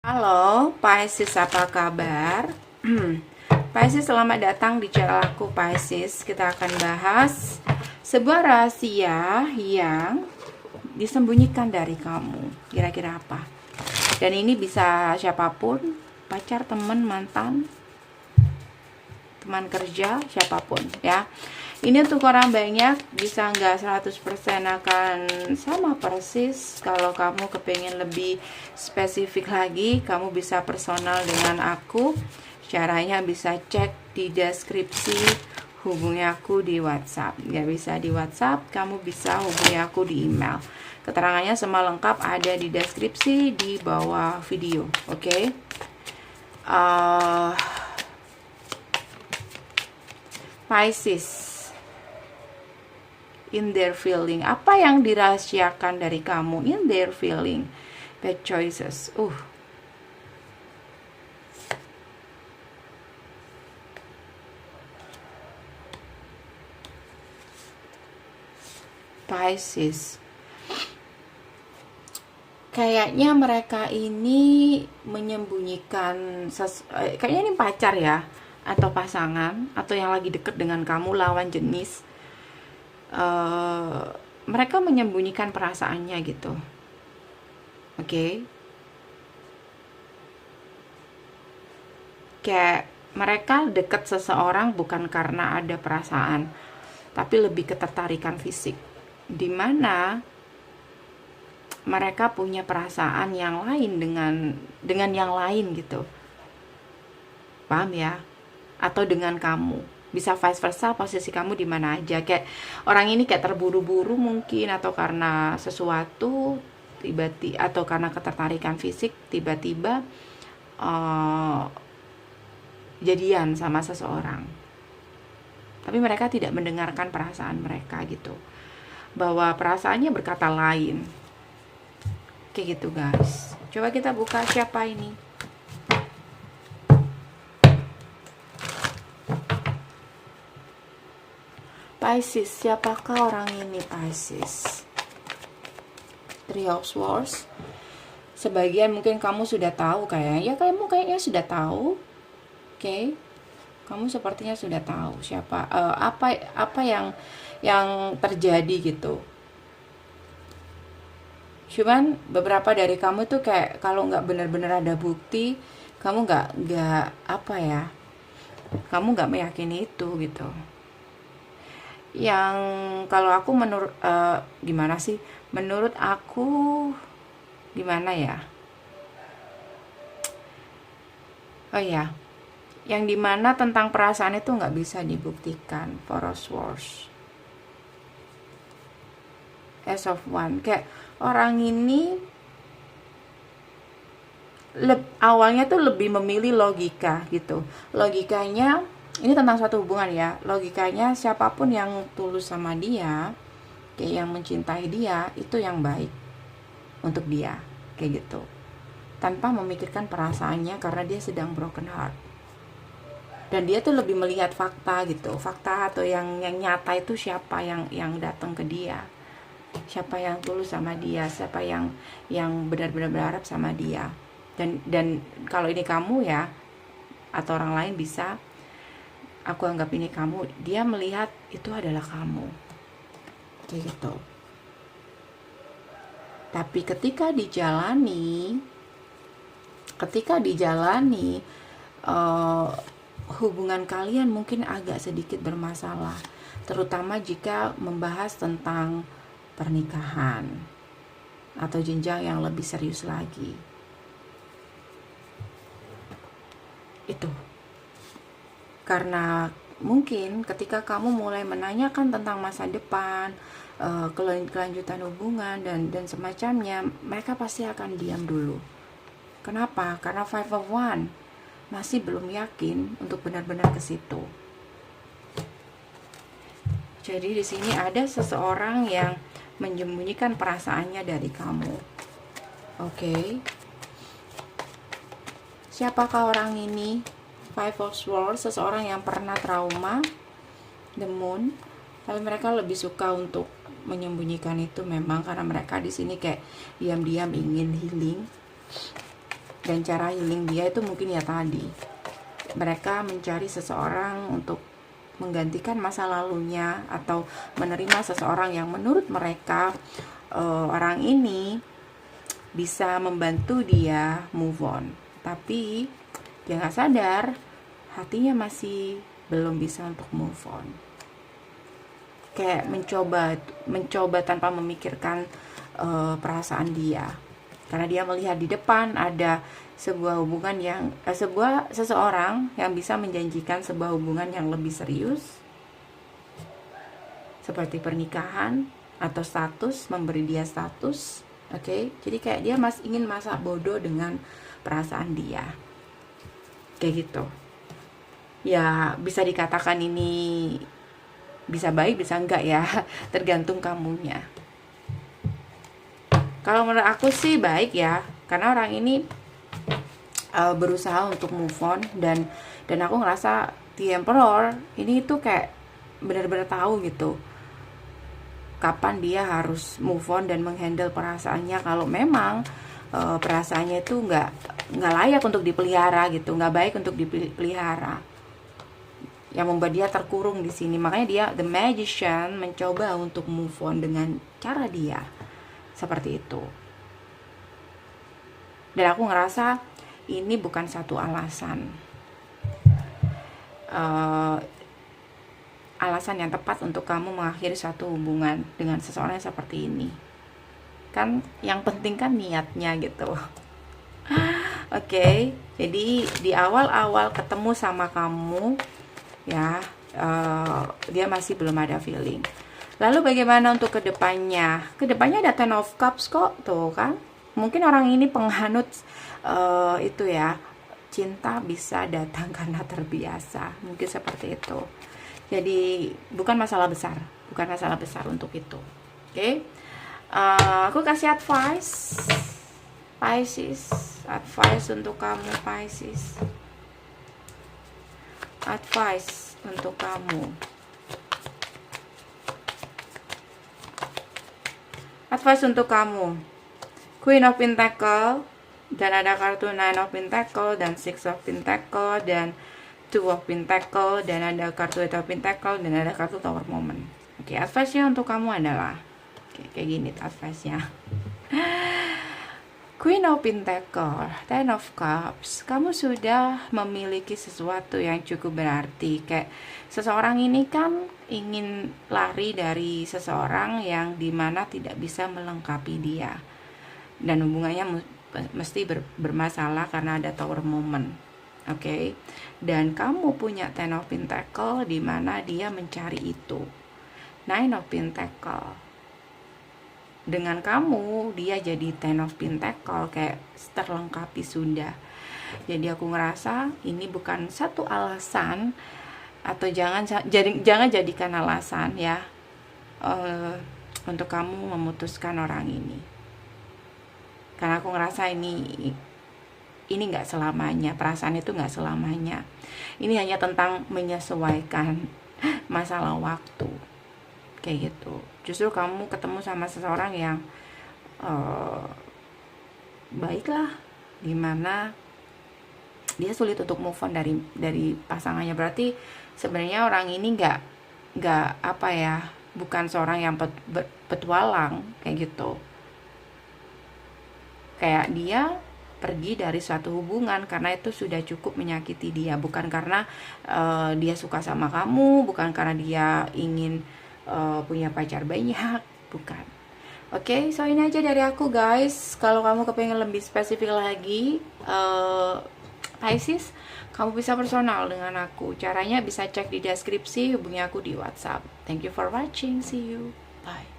Halo, Pisces, apa kabar? Pisces, selamat datang di channel aku, Pisces. Kita akan bahas sebuah rahasia yang disembunyikan dari kamu. Kira-kira apa? Dan ini bisa siapapun, pacar, teman, mantan, teman kerja, siapapun ya. Ini untuk orang banyak, bisa nggak 100% akan sama persis. Kalau kamu kepengen lebih spesifik lagi, kamu bisa personal dengan aku. Caranya bisa cek di deskripsi, hubungi aku di WhatsApp. Nggak bisa di WhatsApp, kamu bisa hubungi aku di email. Keterangannya semua lengkap ada di deskripsi di bawah video, oke? Pisces, in their feeling, apa yang dirahasiakan dari kamu in their feeling, bad choices. Pisces, kayaknya mereka ini menyembunyikan kayaknya ini pacar ya, atau pasangan, atau yang lagi deket dengan kamu, lawan jenis. Mereka menyembunyikan perasaannya gitu, oke? Kayak mereka deket seseorang bukan karena ada perasaan, tapi lebih ketertarikan fisik, dimana mereka punya perasaan yang lain dengan yang lain gitu, paham ya? Atau dengan kamu, bisa vice versa, posisi kamu di mana aja. Kayak orang ini kayak terburu-buru mungkin, atau karena sesuatu tiba-tiba, atau karena ketertarikan fisik tiba-tiba jadian sama seseorang, tapi mereka tidak mendengarkan perasaan mereka gitu, bahwa perasaannya berkata lain, kayak gitu guys. Coba kita buka siapa ini. Pisces, siapakah orang ini Pisces? Three of Swords. Sebagian mungkin kamu sudah tahu, kayaknya sudah tahu. Oke. Kamu sepertinya sudah tahu siapa, apa yang terjadi gitu. Cuman beberapa dari kamu tuh kayak kalau nggak benar-benar ada bukti, kamu nggak apa ya, kamu nggak meyakini itu gitu. Yang kalau aku gimana sih, menurut aku gimana ya, oh ya, yang dimana tentang perasaan itu nggak bisa dibuktikan. Four of Swords, Ace of One. Kayak orang ini awalnya tuh lebih memilih logika gitu. Logikanya, ini tentang suatu hubungan ya, logikanya siapapun yang tulus sama dia, kayak yang mencintai dia, itu yang baik untuk dia, kayak gitu, tanpa memikirkan perasaannya, karena dia sedang broken heart. Dan dia tuh lebih melihat fakta gitu, fakta atau yang nyata itu, siapa yang datang ke dia, siapa yang tulus sama dia, siapa yang benar-benar berharap sama dia. Dan kalau ini kamu ya, atau orang lain, bisa aku anggap ini kamu, dia melihat itu adalah kamu, kayak gitu. Tapi ketika dijalani hubungan kalian mungkin agak sedikit bermasalah, terutama jika membahas tentang pernikahan atau jenjang yang lebih serius lagi. Itu karena mungkin ketika kamu mulai menanyakan tentang masa depan, kelanjutan hubungan dan semacamnya, mereka pasti akan diam dulu. Kenapa? Karena Five of One masih belum yakin untuk benar-benar ke situ. Jadi di sini ada seseorang yang menyembunyikan perasaannya dari kamu. Oke. Siapakah orang ini? Five of Swords, seseorang yang pernah trauma, The Moon, tapi mereka lebih suka untuk menyembunyikan itu memang karena mereka di sini kayak diam-diam ingin healing. Dan cara healing dia itu mungkin ya tadi, mereka mencari seseorang untuk menggantikan masa lalunya, atau menerima seseorang yang menurut mereka orang ini bisa membantu dia move on. Tapi dia nggak sadar hatinya masih belum bisa untuk move on. Kayak mencoba tanpa memikirkan perasaan dia, karena dia melihat di depan ada sebuah hubungan yang seseorang yang bisa menjanjikan sebuah hubungan yang lebih serius, seperti pernikahan atau status, memberi dia status. Oke, jadi kayak dia ingin masa bodoh dengan perasaan dia, kayak gitu ya. Bisa dikatakan ini bisa baik bisa enggak ya, tergantung kamunya. Kalau menurut aku sih baik ya, karena orang ini berusaha untuk move on, dan aku ngerasa The Emperor ini tuh kayak benar-benar tahu gitu kapan dia harus move on dan menghandle perasaannya. Kalau memang perasaannya itu nggak layak untuk dipelihara gitu, nggak baik untuk dipelihara, yang membuat dia terkurung di sini. Makanya dia, The Magician, mencoba untuk move on dengan cara dia seperti itu. Dan aku ngerasa ini bukan satu alasan alasan yang tepat untuk kamu mengakhiri suatu hubungan dengan seseorang yang seperti ini. Kan yang penting kan niatnya gitu. Oke, jadi di awal-awal ketemu sama kamu ya, dia masih belum ada feeling. Lalu bagaimana untuk kedepannya? Kedepannya ada Ten of Cups kok, tuh kan. Mungkin orang ini penghanut itu ya, cinta bisa datang karena terbiasa, mungkin seperti itu. Jadi bukan masalah besar untuk itu. Oke, aku kasih advice Pisces, advice untuk kamu Pisces, advice untuk kamu. Advice untuk kamu, Queen of Pentacle, dan ada kartu Nine of Pentacle, dan Six of Pentacle, dan Two of Pentacle, dan ada kartu Eight of Pentacle, dan ada kartu Tower Moment. Oke, advice-nya untuk kamu adalah kayak gini advice-nya. Queen of Pentacle, Ten of Cups, kamu sudah memiliki sesuatu yang cukup berarti. Kayak seseorang ini kan ingin lari dari seseorang yang dimana tidak bisa melengkapi dia, dan hubungannya mesti bermasalah karena ada Tower Moment. Oke, dan kamu punya Ten of Pentacle dimana dia mencari itu. Nine of Pentacle, dengan kamu dia jadi Ten of Pentacle, kayak terlengkapi sudah. Jadi aku ngerasa ini bukan satu alasan, atau jangan jadikan alasan ya untuk kamu memutuskan orang ini, karena aku ngerasa ini nggak selamanya, perasaan itu nggak selamanya. Ini hanya tentang menyesuaikan masalah waktu, kayak gitu. Justru kamu ketemu sama seseorang yang baiklah, dimana dia sulit untuk move on dari pasangannya. Berarti sebenarnya orang ini nggak apa ya, bukan seorang yang petualang kayak gitu. Kayak dia pergi dari suatu hubungan karena itu sudah cukup menyakiti dia, bukan karena dia suka sama kamu, bukan karena dia ingin punya pacar banyak, bukan. Oke, so ini aja dari aku guys. Kalau kamu kepengen lebih spesifik lagi Pisces, kamu bisa personal dengan aku. Caranya bisa cek di deskripsi, hubungi aku di WhatsApp. Thank you for watching, see you, bye.